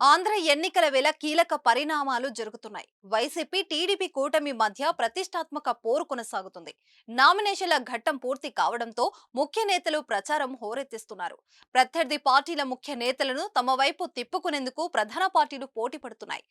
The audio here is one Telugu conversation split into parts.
ఆంధ్ర ఎన్నికల వేళ కీలక పరిణామాలు జరుగుతున్నాయి. వైసీపీ, టీడీపీ కూటమి మధ్య ప్రతిష్టాత్మక పోరు కొనసాగుతుంది. నామినేషన్ల ఘట్టం పూర్తి కావడంతో ముఖ్య నేతలు ప్రచారం హోరెత్తిస్తున్నారు. ప్రత్యర్థి పార్టీల ముఖ్య నేతలను తమ వైపు తిప్పుకునేందుకు ప్రధాన పార్టీలు పోటీ పడుతున్నాయి.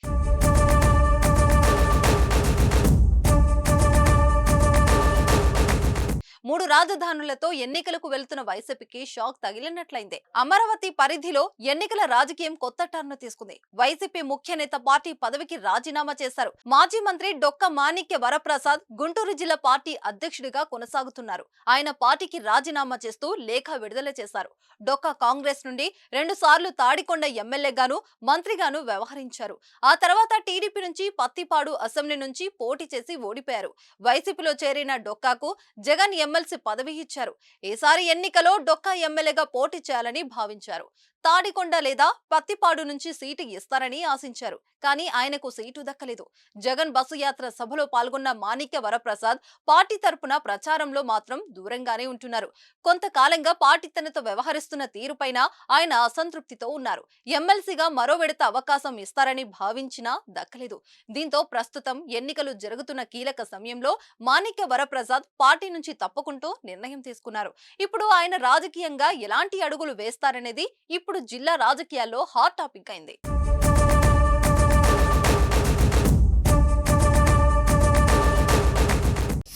మూడు రాజధానులతో ఎన్నికలకు వెళ్తున్న వైసీపీకి షాక్ తగిలినట్లయింది. అమరావతి పరిధిలో ఎన్నికల రాజకీయం కొత్త టర్న్ తీసుకుంది. వైసీపీ ముఖ్య నేత పార్టీ పదవికి రాజీనామా చేశారు. మాజీ మంత్రి డొక్క మాణిక్య వరప్రసాద్ గుంటూరు జిల్లా పార్టీ అధ్యక్షుడిగా కొనసాగుతున్నారు. ఆయన పార్టీకి రాజీనామా చేస్తూ లేఖ విడుదల చేశారు. డొక్క కాంగ్రెస్ నుండి 2 సార్లు తాడికొండ ఎమ్మెల్యేగాను, మంత్రిగాను వ్యవహరించారు. ఆ తర్వాత టీడీపీ నుంచి పత్తిపాడు అసెంబ్లీ నుంచి పోటీ చేసి ఓడిపోయారు. వైసీపీలో చేరిన డొక్కాకు జగన్ ఎమ్మెల్సీ పదవి ఇచ్చారు. ఈసారి ఎన్నికలో డొక్కా ఎమ్మెల్యేగా పోటీ చేయాలని భావించారు. తాడికొండ లేదా పత్తిపాడు నుంచి సీటు ఇస్తారని ఆశించారు. కానీ ఆయనకు సీటు దక్కలేదు. జగన్ బస్సు యాత్ర సభలో పాల్గొన్న మాణిక్య వరప్రసాద్ పార్టీ తరపున ప్రచారంలో మాత్రం దూరంగానే ఉంటున్నారు. కొంతకాలంగా పార్టీ తనతో వ్యవహరిస్తున్న తీరుపైన ఆయన అసంతృప్తితో ఉన్నారు. ఎమ్మెల్సీగా మరో విడత అవకాశం ఇస్తారని భావించినా దక్కలేదు. దీంతో ప్రస్తుతం ఎన్నికలు జరుగుతున్న కీలక సమయంలో మాణిక్య వరప్రసాద్ పార్టీ నుంచి తప్పుకుంటూ నిర్ణయం తీసుకున్నారు. ఇప్పుడు ఆయన రాజకీయంగా ఎలాంటి అడుగులు వేస్తారనేది ఇప్పుడు జిల్లా రాజకీయాల్లో హాట్ టాపిక్ అయింది.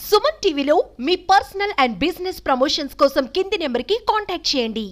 సుమన్ టీవీలో మీ పర్సనల్ అండ్ బిజినెస్ ప్రమోషన్స్ కోసం కింది నెంబర్కి కాంటాక్ట్ చేయండి.